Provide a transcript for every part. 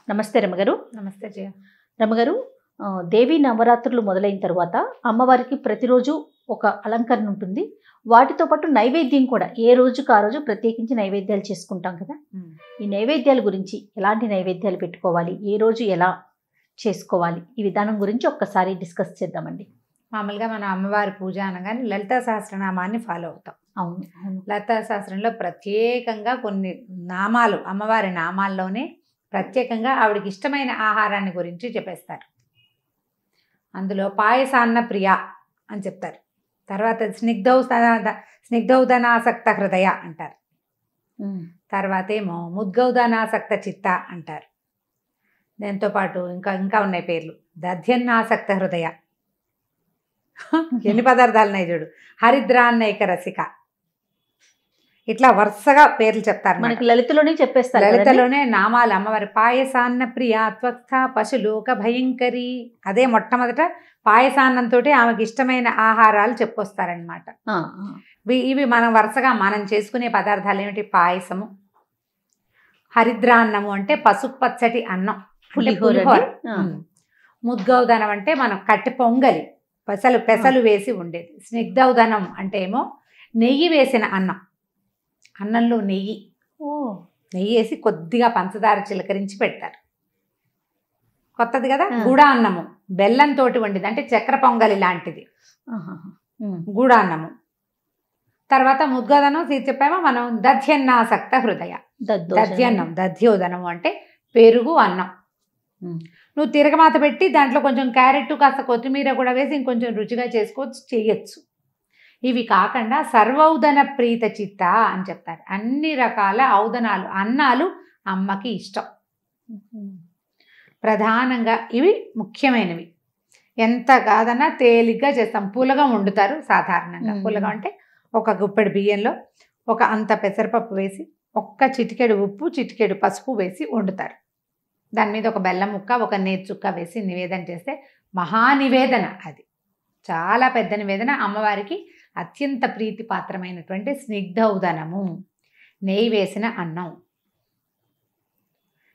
నమస్తే రమగారు. నమస్తే జయ. రమగారు, దేవి నవరాత్రులు మొదలైన తర్వాత అమ్మవారికి ప్రతిరోజు ఒక అలంకరణ ఉంటుంది. వాటితో పాటు నైవేద్యం కూడా ఏ రోజుకు ఆ రోజు ప్రత్యేకించి నైవేద్యాలు చేసుకుంటాం కదా. ఈ నైవేద్యాల గురించి ఎలాంటి నైవేద్యాలు పెట్టుకోవాలి, ఏ రోజు ఎలా చేసుకోవాలి, ఈ విధానం గురించి ఒక్కసారి డిస్కస్ చేద్దామండి. మామూలుగా మనం అమ్మవారి పూజ అనగానే లలితా సహస్రనామాన్ని ఫాలో అవుతాం. అవును, లలితా సహస్రంలో ప్రత్యేకంగా కొన్ని నామాలు, అమ్మవారి నామాల్లోనే ప్రత్యేకంగా ఆవిడకి ఇష్టమైన ఆహారాన్ని గురించి చెప్పేస్తారు. అందులో పాయసాన్న ప్రియ అని చెప్తారు. తర్వాత స్నిగ్ధౌదనాసక్త హృదయ అంటారు. తర్వాత ఏమో ముద్గౌదనాసక్త చిత్త అంటారు. దాంతోపాటు ఇంకా ఉన్నాయి పేర్లు. దధ్యన్నాసక్త హృదయ, ఎన్ని పదార్థాలు ఉన్నాయి చూడు. హరిద్రాన్నైక రసిక, ఇట్లా వరుసగా పేర్లు చెప్తారు. మనకి లలితలోనే చెప్పేస్తారు. లలితలోనే నామాలు అమ్మవారి. పాయసాన్న ప్రియ త్వక్త పశులోక భయంకరి, అదే మొట్టమొదట పాయసాన్నంతో ఆమెకి ఇష్టమైన ఆహారాలు చెప్పొస్తారనమాట. ఇవి మనం వరుసగా మనం చేసుకునే పదార్థాలు ఏమిటి? పాయసము, హరిద్రాన్నము అంటే పసుపు పచ్చటి అన్నం, పులిహోర. ముద్గౌదనం అంటే మనం కట్టి పొంగలి, పెసలు వేసి ఉండేది. స్నిగ్ధౌదనం అంటే ఏమో నెయ్యి వేసిన అన్నం, అన్నంలో నెయ్యి వేసి కొద్దిగా పంచదార చిలకరించి పెడతారు. కొత్తది కదా. గుడా అన్నము బెల్లంతో వండిది, అంటే చక్కెర పొంగలి లాంటిది గుడా అన్నము. తర్వాత ముద్గౌదనం చెప్పామో మనం. దధ్యన్నాసక్త హృదయ, దధ్యోదనం అంటే పెరుగు అన్నం. నువ్వు తిరగమాత పెట్టి దాంట్లో కొంచెం క్యారెట్, కాస్త కొత్తిమీర కూడా వేసి ఇంకొంచెం రుచిగా చేసుకోవచ్చు, చేయొచ్చు. ఇవి కాకుండా సర్వౌదన ప్రీత చిత్త అని చెప్తారు. అన్ని రకాల ఔదనాలు, అన్నాలు అమ్మకి ఇష్టం. ప్రధానంగా ఇవి ముఖ్యమైనవి. ఎంత కాదన్నా తేలిగ్గా చేస్తాం. పులగం వండుతారు సాధారణంగా. పులగం అంటే ఒక గుప్పెడు బియ్యంలో ఒక అంత పెసరపప్పు వేసి, ఒక్క చిటికెడు ఉప్పు, చిటికెడు పసుపు వేసి వండుతారు. దాని మీద ఒక బెల్లం ముక్క, ఒక నేతి చుక్క వేసి నివేదన చేస్తే మహానివేదన. అది చాలా పెద్ద నివేదన. అమ్మవారికి అత్యంత ప్రీతిపాత్రమైనటువంటి స్నిగ్ధౌదనము, నెయ్యి వేసిన అన్నం.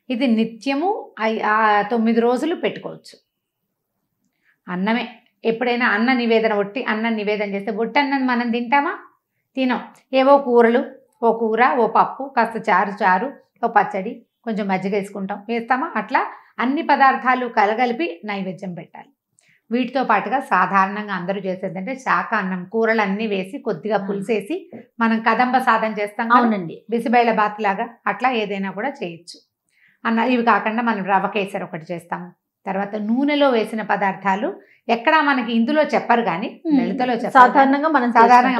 ఇది నిత్యము 9 రోజులు పెట్టుకోవచ్చు. అన్నమే. ఎప్పుడైనా అన్న నివేదన, ఒట్టి అన్నం నివేదన చేస్తే ఒట్టి అన్నం మనం తింటామా? తినం. ఏవో కూరలు, ఓ కూర, ఓ పప్పు, కాస్త చారు, ఓ పచ్చడి, కొంచెం మజ్జిగ వేస్తామా? అట్లా అన్ని పదార్థాలు కలగలిపి నైవేద్యం పెట్టాలి. వీటితో పాటుగా సాధారణంగా అందరూ చేసేదంటే శాఖ అన్నం, కూరలు అన్నీ వేసి కొద్దిగా పులుసేసి మనం కదంబ సాధన చేస్తాం. అవునండి. బిసిబేళ బాత్ లాగా అట్లా ఏదైనా కూడా చేయొచ్చు. ఇవి కాకుండా మనం రవ్వ కేసరి ఒకటి చేస్తాము. తర్వాత నూనెలో వేసిన పదార్థాలు ఎక్కడా మనకి ఇందులో చెప్పరు, కానీ లలితలో సాధారణంగా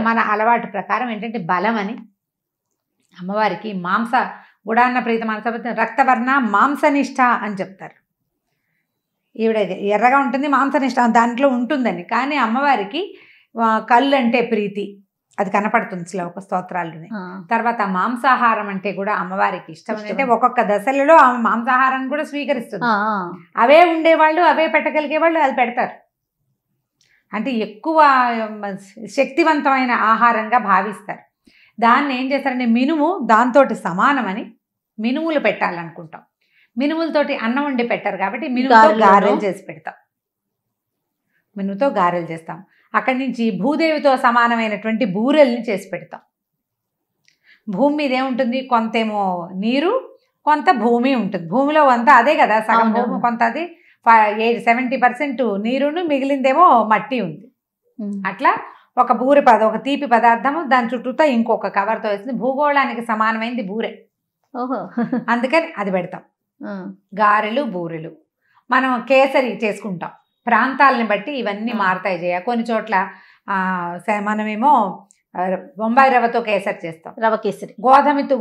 మన అలవాటు ప్రకారం ఏంటంటే బలం అని. అమ్మవారికి మాంస గుడాన్న ప్రీత మనస రక్తవర్ణ మాంసనిష్ట అని చెప్తారు. ఈవిడ ఎర్రగా ఉంటుంది, మాంసనిష్ట దాంట్లో ఉంటుందని. కానీ అమ్మవారికి కళ్ళు అంటే ప్రీతి, అది కనపడుతుంది శ్లోక స్తోత్రాల్లోనే. తర్వాత మాంసాహారం అంటే కూడా అమ్మవారికి ఇష్టం. అంటే ఒక్కొక్క దశలలో ఆమె మాంసాహారాన్ని కూడా స్వీకరిస్తుంది. అవే ఉండేవాళ్ళు, అవే పెట్టగలిగే వాళ్ళు అది పెడతారు. అంటే ఎక్కువ శక్తివంతమైన ఆహారంగా భావిస్తారు. దాన్ని ఏం చేస్తారంటే మినుము దాంతో సమానమని మినుములు పెట్టాలనుకుంటాం. మినుములతోటి అన్నం వండి పెట్టారు కాబట్టి మినుముతో గారెలు చేసి పెడతాం. మినుముతో గారెలు చేస్తాం. అక్కడి నుంచి భూదేవితో సమానమైనటువంటి బూరెల్ని చేసి పెడతాం. భూమి మీద ఏముంటుంది? కొంతేమో నీరు, కొంత భూమి ఉంటుంది. భూమిలో అంతా అదే కదా, సగం భూమి, కొంత అది 70% నీరును, మిగిలిందేమో మట్టి ఉంది. అట్లా ఒక బూరె ఒక తీపి పదార్థము, దాని చుట్టూతో ఇంకొక కవర్తో వేసింది. భూగోళానికి సమానమైంది బూరె. అందుకని అది పెడతాం. గారెలు, బూరెలు. మనం కేసరి చేసుకుంటాం. ప్రాంతాలని బట్టి ఇవన్నీ మారుతాయి జయ. కొన్ని చోట్ల మనమేమో బొంబాయి రవ్వతో కేసరి చేస్తాం, రవ్వ కేసరి.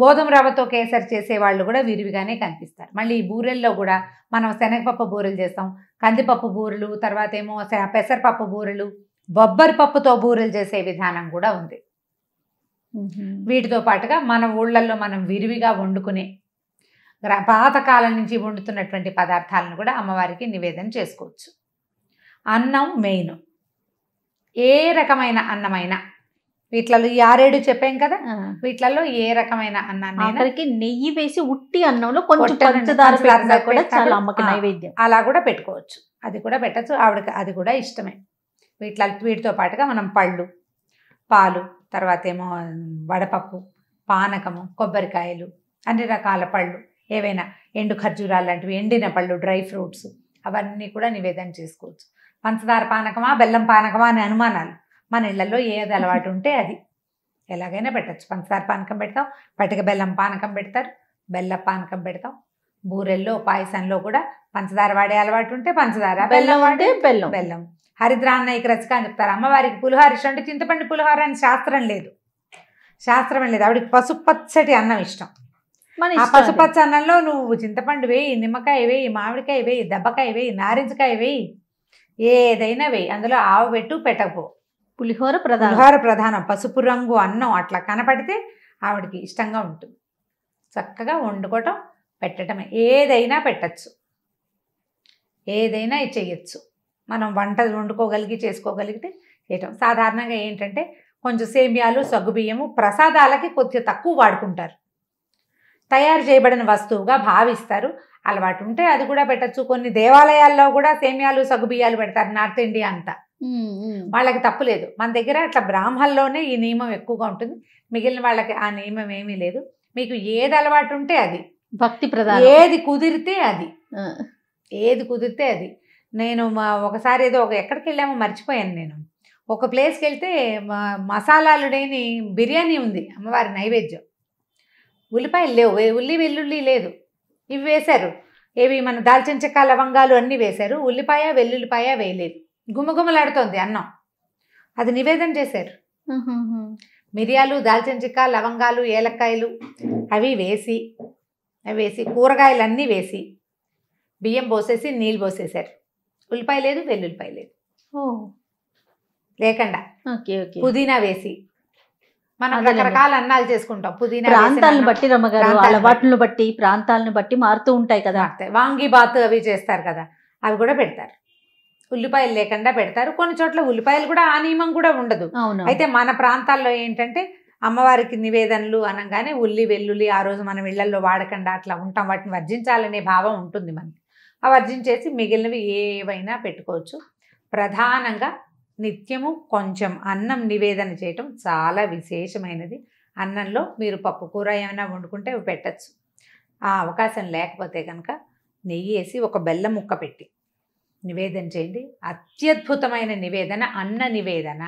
గోధుమ రవ్వతో కేసరి చేసే వాళ్ళు కూడా విరివిగానే కనిపిస్తారు. మళ్ళీ ఈ బూరెల్లో కూడా మనం శనగపప్పు బూరెలు చేస్తాం, కందిపప్పు బూరెలు, తర్వాత ఏమో పెసరపప్పు బూరెలు, బొబ్బరి పప్పుతో బూరెలు చేసే విధానం కూడా ఉంది. వీటితో పాటుగా మన ఊళ్ళల్లో మనం విరివిగా వండుకునే పాతకాలం నుంచి వండుతున్నటువంటి పదార్థాలను కూడా అమ్మవారికి నివేదన చేసుకోవచ్చు. అన్నం మెయిన్. ఏ రకమైన అన్నమైనా వీటిలలో ఈ 6-7 చెప్పాం కదా, వీటిలలో ఏ రకమైన అన్నాన్ని ఆఖరికి నెయ్యి వేసి ఉట్టి అన్నంలో కొంచెం పంచదార పెట్టినా కూడా చాలా అమ్మకి నైవేద్యం. అలా కూడా పెట్టుకోవచ్చు, అది కూడా పెట్టచ్చు. ఆవిడకి అది కూడా ఇష్టమే. వీటితో పాటుగా మనం పళ్ళు, పాలు, తర్వాత ఏమో వడపప్పు, పానకము, కొబ్బరికాయలు, అన్ని రకాల పళ్ళు, ఏవైనా ఎండు ఖర్జూరాలు లాంటివి, ఎండిన పళ్ళు, డ్రై ఫ్రూట్స్, అవన్నీ కూడా నివేదన చేసుకోవచ్చు. పంచదార పానకమా బెల్లం పానకమా అని అనుమానాలు. మన ఇళ్లలో ఏది అలవాటు ఉంటే అది ఎలాగైనా పెట్టచ్చు. పంచదార పానకం పెడతాం, పటిక బెల్లం పానకం పెడతారు, బెల్ల పానకం పెడతాం. బూరెల్లో పాయసంలో కూడా పంచదార వాడే అలవాటు ఉంటే పంచదార, బెల్లం వాడే బెల్లం. హరిద్రాన్నయ్యకి రచిక అని చెప్తారు. అమ్మవారికి పులిహోర ఇష్టం అంటే చింతపండు పులిహోర అని శాస్త్రం లేదు. ఆవిడకి పసుపచ్చటి అన్నం ఇష్టం. ఆ పసుపచ్చ అన్నంలో నువ్వు చింతపండు వేయి, నిమ్మకాయ వేయి, మామిడికాయ వేయి, దెబ్బకాయ వేయి, నారింజకాయ వేయి, ఏదైనా వేయి, అందులో ఆవు పెట్టు పెట్టకపో, పులిహోర ప్రధానం. పసుపు రంగు అన్నం అట్లా కనపడితే ఆవిడకి ఇష్టంగా ఉంటుంది. చక్కగా వండుకోవటం, పెట్టడమే. ఏదైనా పెట్టచ్చు, ఏదైనా చెయ్యొచ్చు. మనం వంట వండుకోగలిగి చేసుకోగలిగితే చేయటం. సాధారణంగా ఏంటంటే కొంచెం సేమియాలు, సగ్గుబియ్యము ప్రసాదాలకి కొద్దిగా తక్కువ వాడుకుంటారు, తయారు చేయబడిన వస్తువుగా భావిస్తారు. అలవాటు ఉంటే అది కూడా పెట్టచ్చు. కొన్ని దేవాలయాల్లో కూడా సేమియాలు, సగ్గుబియ్యాలు పెడతారు, నార్త్ ఇండియా అంతా. వాళ్ళకి తప్పు లేదు. మన దగ్గర అట్లా బ్రాహ్మణుల్లోనే ఈ నియమం ఎక్కువగా ఉంటుంది, మిగిలిన వాళ్ళకి ఆ నియమం ఏమీ లేదు. మీకు ఏది అలవాటు ఉంటే అది, భక్తి ప్రధానం. ఏది కుదిరితే అది. నేను ఒకసారి ఏదో ఎక్కడికి వెళ్ళామో మర్చిపోయాను. నేను ఒక ప్లేస్కి వెళ్తే మసాలాలు లేని బిర్యానీ ఉంది అమ్మవారి నైవేద్యం. ఉల్లిపాయలు లేవు, ఉల్లి వెల్లుల్లి లేదు. ఇవి వేశారు, ఏవి మన దాల్చిన చెక్క, లవంగాలు అన్నీ వేశారు. ఉల్లిపాయ వెల్లుల్లిపాయ వేయలేదు. గుమగుమలాడుతోంది అన్నం. అది నివేదన చేశారు. మిరియాలు, దాల్చిన చెక్క, లవంగాలు, ఏలక్కాయలు అవి వేసి కూరగాయలు అన్నీ వేసి బియ్యం పోసేసి నీళ్ళు పోసేశారు. ఉల్లిపాయ లేదు, వెల్లుల్లిపాయ లేదు లేకుండా. పుదీనా వేసి, మనం రకరకాల అన్నాలు చేసుకుంటాం. పుదీనా ప్రాంతాలను బట్టి రమ్మగారు, అలవాట్లను బట్టి ప్రాంతాలను బట్టి మారుతూ ఉంటాయి కదా. వాంగి బాత్ అవి చేస్తారు కదా, అవి కూడా పెడతారు. ఉల్లిపాయలు లేకుండా పెడతారు. కొన్ని చోట్ల ఉల్లిపాయలు కూడా ఆ నియమం కూడా ఉండదు. అయితే మన ప్రాంతాల్లో ఏంటంటే అమ్మవారికి నివేదనలు అనగానే ఉల్లి వెల్లుల్లి ఆ రోజు మనం ఇళ్లలో వాడకుండా అట్లా ఉంటాం. వాటిని వర్జించాలనే భావం ఉంటుంది మనకి. ఆ వర్జించేసి మిగిలినవి ఏవైనా పెట్టుకోవచ్చు. ప్రధానంగా నిత్యము కొంచెం అన్నం నివేదన చేయటం చాలా విశేషమైనది. అన్నంలో మీరు పప్పు కూర ఏమైనా వండుకుంటే అవి పెట్టచ్చు. ఆ అవకాశం లేకపోతే కనుక నెయ్యి వేసి ఒక బెల్లం ముక్క పెట్టి నివేదన చేయండి. అత్యద్భుతమైన నివేదన, అన్న నివేదన.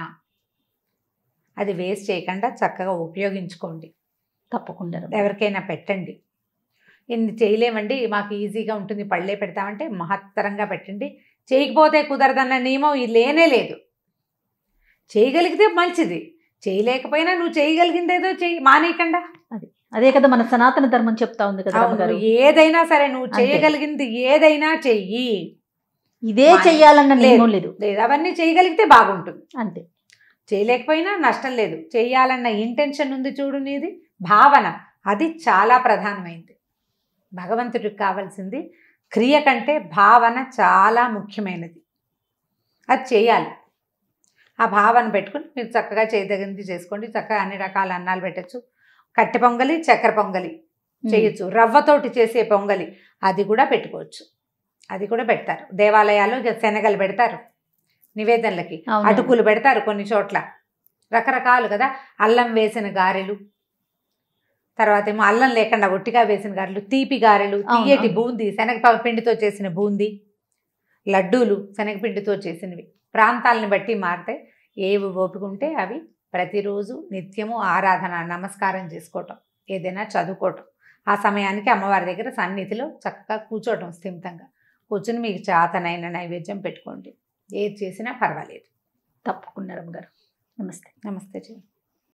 అది వేస్ట్ చేయకుండా చక్కగా ఉపయోగించుకోండి. తప్పకుండా ఎవరికైనా పెట్టండి. ఇన్ని చేయలేమండి, మాకు ఈజీగా ఉంటుంది, పళ్ళే పెడతామంటే మహత్తరంగా పెట్టండి. చేయకపోతే కుదరదన్న నియమం లేనే లేదు. చేయగలిగితే మంచిది, చేయలేకపోయినా నువ్వు చేయగలిగిందేదో చెయ్యి, మానేయకుండా. అదే కదా మన సనాతన ధర్మం చెప్తా ఉంది కదా. ఏదైనా సరే నువ్వు చేయగలిగింది ఏదైనా చెయ్యి, ఇదే చెయ్యాలన్న నియమం లేదు. అవన్నీ చేయగలిగితే బాగుంటుంది అంతే. చేయలేకపోయినా నష్టం లేదు. చేయాలన్న ఇంటెన్షన్ ఉంది చూడు, నీది భావన, అది చాలా ప్రధానమైంది. భగవంతుడికి కావాల్సింది క్రియ కంటే భావన చాలా ముఖ్యమైనది. అది చేయాలి. ఆ భావన పెట్టుకుని మీరు చక్కగా చేయదగింది చేసుకోండి. చక్కగా అన్ని రకాల అన్నాలు పెట్టచ్చు. కట్టె పొంగలి, చక్కెర పొంగలి చేయొచ్చు. రవ్వతోటి చేసే పొంగలి అది కూడా పెట్టుకోవచ్చు. అది కూడా పెడతారు దేవాలయాల్లో. శనగలు పెడతారు నివేదనలకి, అటుకులు పెడతారు కొన్ని చోట్ల, రకరకాలు కదా. అల్లం వేసిన గారెలు, తర్వాత ఏమో అల్లం లేకుండా ఒట్టిగా వేసిన గారెలు, తీపి గారెలు, తీయటి బూందీ, శనగ పిండితో చేసిన బూందీ, లడ్డూలు శనగపిండితో చేసినవి. ప్రాంతాలను బట్టి మారితే ఏవి ఓపికంటే అవి ప్రతిరోజు నిత్యము ఆరాధన, నమస్కారం చేసుకోవటం, ఏదైనా చదువుకోవటం. ఆ సమయానికి అమ్మవారి దగ్గర సన్నిధిలో చక్కగా కూర్చోవటం, స్థిమితంగా కూర్చుని మీకు చేతనైన నైవేద్యం పెట్టుకోండి. ఏది చేసినా పర్వాలేదు. తప్పకుండా రమ్మ గారు. నమస్తే. నమస్తే జీ.